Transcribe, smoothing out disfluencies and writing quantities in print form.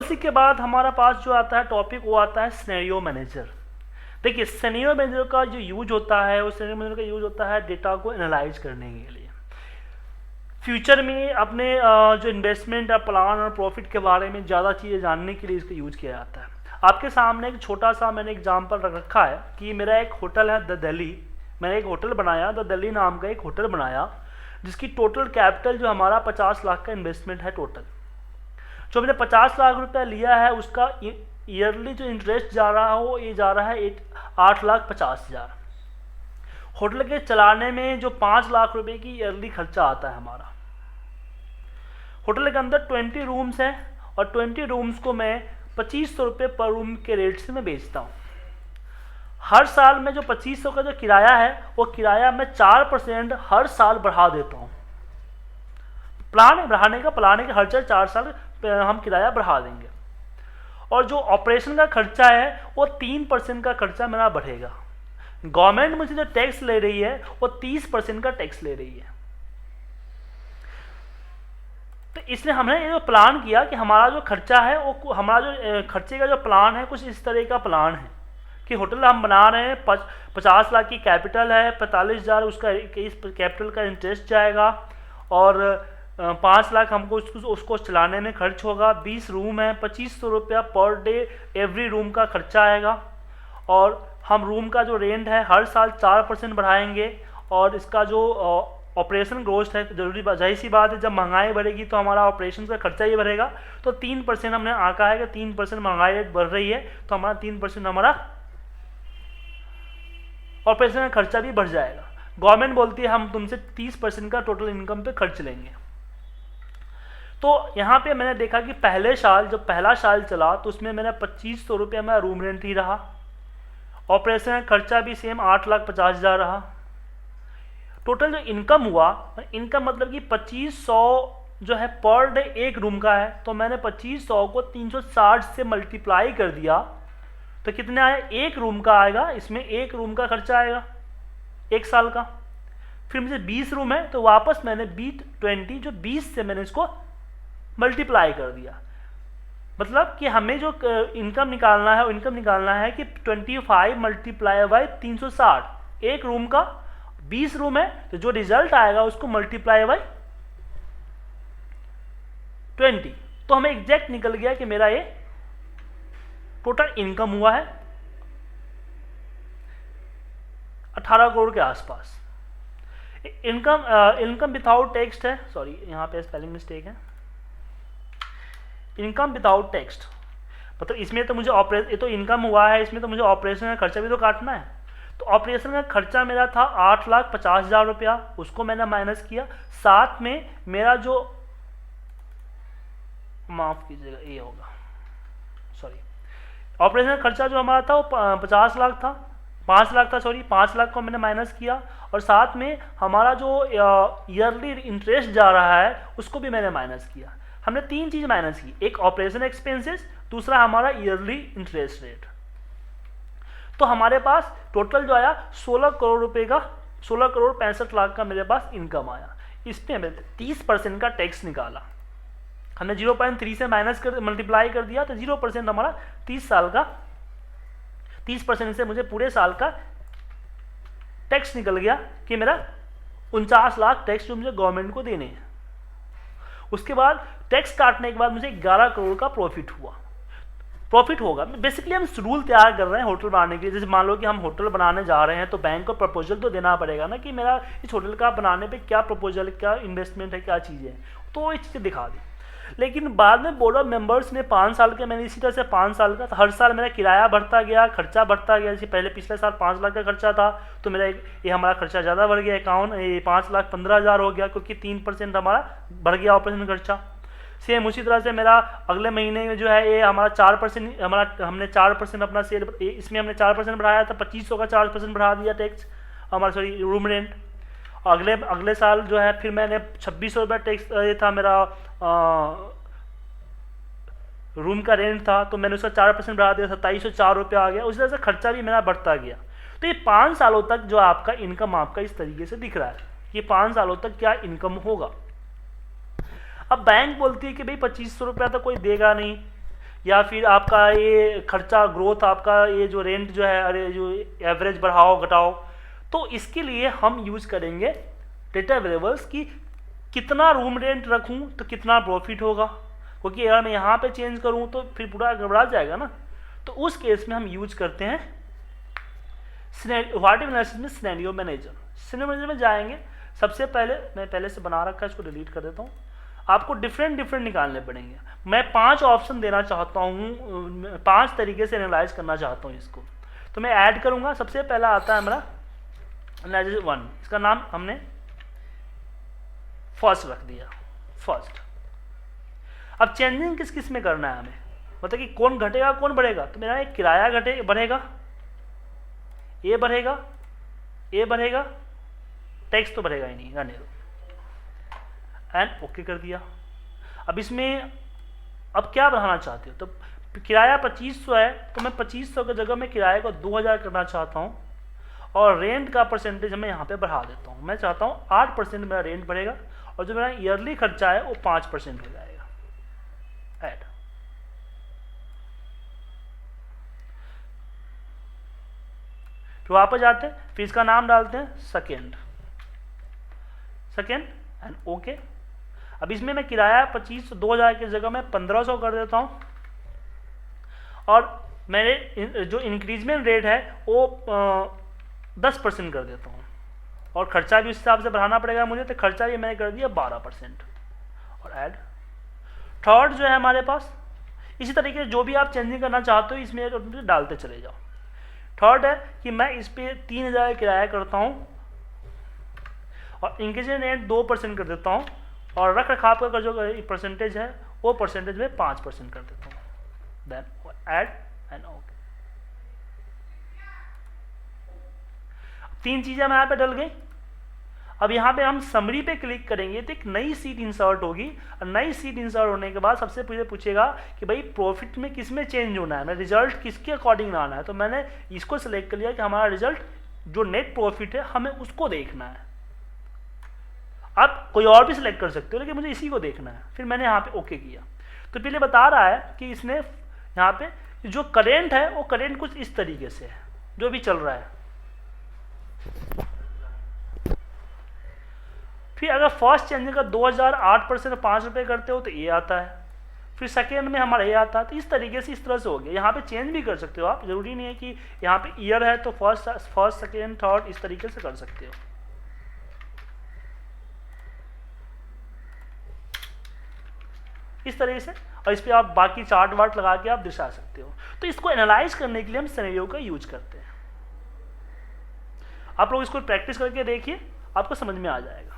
उसी के बाद हमारा पास जो आता है टॉपिक वो आता है सिनेरियो मैनेजर। देखिए सिनेरियो मैनेजर का जो यूज होता है, वो सिनेरियो मैनेजर का यूज होता है डेटा को एनालाइज करने के लिए, फ्यूचर में अपने जो इन्वेस्टमेंट या प्लान और प्रॉफिट के बारे में ज़्यादा चीज़ें जानने के लिए इसका यूज किया जाता है। आपके सामने एक छोटा सा मैंने एग्जांपल रख रखा है कि मेरा एक होटल है द दिल्ली, मैंने एक होटल बनाया, द दिल्ली नाम का एक होटल बनाया, जिसकी टोटल कैपिटल जो हमारा 50 लाख का इन्वेस्टमेंट है टोटल। जो मैंने 50 लाख रुपया लिया है उसका ईयरली जो इंटरेस्ट जा रहा हो ये जा रहा है 8,50,000। होटल के चलाने में जो 5 लाख रुपए की ईयरली खर्चा आता है हमारा। होटल के अंदर 20 रूम्स हैं और 20 रूम्स को मैं 2500 रुपये पर रूम के रेट से मैं बेचता हूँ। हर साल में जो 2500 का जो किराया है वो किराया मैं 4% हर साल बढ़ा देता हूँ। प्लान है बढ़ाने का, प्लान है कि हर 4 साल हम किराया बढ़ा देंगे। और जो ऑपरेशन का खर्चा है वो 3% का खर्चा मेरा बढ़ेगा। गवर्नमेंट मुझे जो टैक्स ले रही है वो 30% का टैक्स ले रही है। तो इसलिए हमने ये जो प्लान किया कि हमारा जो खर्चा है वो, हमारा जो खर्चे का जो प्लान है कुछ इस तरह का प्लान है कि होटल हम बना रहे हैं, 50 लाख की कैपिटल है, 45,000 उसका इस कैपिटल का इंटरेस्ट जाएगा और 5 लाख हमको उसको चलाने में खर्च होगा। 20 रूम है, 2500 रुपया पर डे एवरी रूम का खर्चा आएगा। और हम रूम का जो रेंट है हर साल 4% बढ़ाएंगे। और इसका जो ऑपरेशन ग्रोथ है, जरूरी जाहिर सी बात है जब महंगाई बढ़ेगी तो हमारा ऑपरेशन का खर्चा ही बढ़ेगा। तो 3% हमने आंका है कि 3% महंगाई रेट बढ़ रही है तो हमारा 3% हमारा ऑपरेशन का खर्चा भी बढ़ जाएगा। गवर्नमेंट बोलती है हम तुमसे 30% का टोटल इनकम पे खर्च लेंगे। तो यहाँ पे मैंने देखा कि पहले साल जब पहला साल चला तो उसमें मेरा 2500 रुपया मेरा रूम रेंट ही रहा। ऑपरेशन का खर्चा भी सेम 8,50,000 रहा। टोटल जो इनकम हुआ, इनकम मतलब कि 2500 जो है पर डे एक रूम का है, तो मैंने 2500 को 360 से मल्टीप्लाई कर दिया तो कितने आया, एक रूम का आएगा। इसमें एक रूम का खर्चा आएगा एक साल का। फिर मुझे 20 रूम है तो वापस मैंने 20 जो 20 से मैंने इसको मल्टीप्लाई कर दिया। मतलब कि हमें जो इनकम निकालना है, इनकम निकालना है कि 25 मल्टीप्लाई बाई 360, एक रूम का 20 रूम है तो जो रिजल्ट आएगा उसको मल्टीप्लाई बाई 20। तो हमें एग्जैक्ट निकल गया कि मेरा ये टोटल इनकम हुआ है 18 करोड़ के आसपास। इनकम विदाउट टैक्स है, सॉरी यहाँ पे स्पेलिंग मिस्टेक है, इनकम विदाउट टैक्स। मतलब इसमें तो मुझे ऑपरेशन, ये तो इनकम हुआ है, इसमें तो मुझे ऑपरेशन का खर्चा भी तो काटना है। तो ऑपरेशन का खर्चा मेरा था 8,50,000 रुपया, उसको मैंने माइनस किया। साथ में मेरा जो, माफ कीजिएगा ये होगा, सॉरी, ऑपरेशन का खर्चा जो हमारा था वो 50 लाख था, 5 लाख था, सॉरी 5 लाख को मैंने माइनस किया। और साथ में हमारा जो ईयरली इंटरेस्ट जा रहा है उसको भी मैंने माइनस किया। हमने 3 चीज़ माइनस की, एक ऑपरेशन एक्सपेंसेस, दूसरा हमारा ईयरली इंटरेस्ट रेट। तो हमारे पास टोटल जो आया 16 करोड़ रुपए का, 16 करोड़ 65 लाख का मेरे पास इनकम आया। इसमें मैंने 30% का टैक्स निकाला। हमने 0.3 से माइनस कर मल्टीप्लाई कर दिया तो 0% हमारा 30 साल का, 30% से मुझे पूरे साल का टैक्स निकल गया कि मेरा 49 लाख टैक्स जो मुझे गवर्नमेंट को देने हैं। उसके बाद टैक्स काटने के बाद मुझे 11 करोड़ का प्रॉफिट हुआ, प्रॉफिट होगा। बेसिकली हम रूल तैयार कर रहे हैं होटल बनाने के लिए। जैसे मान लो कि हम होटल बनाने जा रहे हैं तो बैंक को प्रपोजल तो देना पड़ेगा ना कि मेरा इस होटल का बनाने पे क्या प्रपोजल, क्या इन्वेस्टमेंट है, क्या चीज़ें हैं, तो ये चीज़ें दिखा दी। लेकिन बाद में बोर्ड ऑफ मेंबर्स ने 5 साल के, मैंने इसी तरह से 5 साल का, तो हर साल मेरा किराया बढ़ता गया, खर्चा बढ़ता गया। जैसे पहले पिछले साल 5 लाख का खर्चा था तो मेरा ये हमारा खर्चा ज़्यादा बढ़ गया, 5,15,000 हो गया क्योंकि 3% हमारा बढ़ गया ऑपरेशन खर्चा। सेम उसी तरह से मेरा अगले महीने में जो है ये हमारा 4%, हमारा हमने 4% अपना सेल, इसमें हमने 4% बढ़ाया था, 2500 का 4% बढ़ा दिया टैक्स हमारा, सॉरी रूम रेंट। अगले साल जो है फिर मैंने 2600 रुपये टैक्स, ये था मेरा रूम का रेंट था तो मैंने उसका 4% बढ़ा दिया, 2704 रुपये आ गया। उसी तरह से खर्चा भी मेरा बढ़ता गया। तो ये 5 सालों तक जो आपका इनकम आपका इस तरीके से दिख रहा है, ये 5 सालों तक क्या इनकम होगा। अब बैंक बोलती है कि भाई 2500 रुपया तो कोई देगा नहीं, या फिर आपका ये खर्चा ग्रोथ, आपका ये जो रेंट जो है, अरे जो एवरेज बढ़ाओ घटाओ, तो इसके लिए हम यूज करेंगे डेटा वेरिएबल्स की कितना रूम रेंट रखूं तो कितना प्रॉफिट होगा, क्योंकि अगर मैं यहाँ पे चेंज करूँ तो फिर पूरा गड़बड़ा जाएगा ना। तो उस केस में हम यूज करते हैं व्हाट इफ एनालिसिस में सिनेरियो मैनेजर। सिनेरियो मैनेजर में जाएंगे, सबसे पहले मैं पहले से बना रखा है, इसको डिलीट कर देता हूँ। आपको डिफरेंट निकालने पड़ेंगे। मैं 5 ऑप्शन देना चाहता हूँ, 5 तरीके से एनालाइज करना चाहता हूँ इसको। तो मैं ऐड करूँगा। सबसे पहला आता है मेरा एनालिसिस 1, इसका नाम हमने फर्स्ट रख दिया, फर्स्ट। अब चेंजिंग किस किस में करना है हमें, मतलब कि कौन घटेगा कौन बढ़ेगा। तो मेरा एक किराया बढ़ेगा, ये बढ़ेगा, ये बढ़ेगा, टैक्स तो बढ़ेगा ही नहीं, रहने दो, एंड ओके कर दिया। अब इसमें अब क्या बढ़ाना चाहते हो, तो किराया 2500 है, तो मैं 2500 की जगह में किराए को 2000 करना चाहता हूँ, और रेंट का परसेंटेज मैं यहाँ पे बढ़ा देता हूँ। मैं चाहता हूँ 8% मेरा रेंट बढ़ेगा, और जो मेरा ईयरली खर्चा है वो 5% हो जाएगा। ऐड, तो वापस जाते हैं, फिर इसका नाम डालते हैं सेकेंड एंड ओके। अब इसमें मैं किराया 2000 की जगह में 1500 कर देता हूँ, और मेरे जो इंक्रीजमेंट रेट है वो 10% कर देता हूँ, और खर्चा भी उस हिसाब से बढ़ाना पड़ेगा मुझे, तो खर्चा भी मैंने कर दिया 12%, और ऐड। थर्ड जो है हमारे पास, इसी तरीके से जो भी आप चेंजिंग करना चाहते हो इसमें डालते चले जाओ। थर्ड है कि मैं इस पर 3000 किराया करता हूँ, और इंक्रीजमेंट रेट 2% कर देता हूँ, और रख रखाव का जो परसेंटेज है वो परसेंटेज में 5% कर देता हूँ। Then add and okay. 3 चीज़ें मैं यहाँ पे डल गई। अब यहाँ पे हम समरी पे क्लिक करेंगे तो एक नई सीट इंसर्ट होगी, और नई सीट इंसर्ट होने के बाद सबसे पहले पूछेगा कि भाई प्रॉफिट में किस में चेंज होना है, मैं रिजल्ट किसके अकॉर्डिंग लाना है। तो मैंने इसको सिलेक्ट कर लिया कि हमारा रिजल्ट जो नेट प्रॉफिट है हमें उसको देखना है। आप कोई और भी सिलेक्ट कर सकते हो, लेकिन मुझे इसी को देखना है। फिर मैंने यहाँ पे ओके किया, तो पहले बता रहा है कि इसने यहाँ पे जो करेंट है वो करेंट कुछ इस तरीके से है, जो भी चल रहा है। फिर अगर फर्स्ट चेंजिंग का 2008% 5 रुपये करते हो तो ये आता है, फिर सेकेंड में हमारा ये आता है। तो इस तरीके से इस तरह से हो गया। यहाँ पे चेंज भी कर सकते हो आप, जरूरी नहीं है कि यहाँ पे ईयर है तो फर्स्ट सेकेंड थर्ड इस तरीके से कर सकते हो। इस तरीके से, और इस पर आप बाकी चार्ट वार्ट लगा के आप दर्शा सकते हो। तो इसको एनालाइज करने के लिए हम सिनेरियो का यूज करते हैं। आप लोग इसको प्रैक्टिस करके देखिए, आपको समझ में आ जाएगा।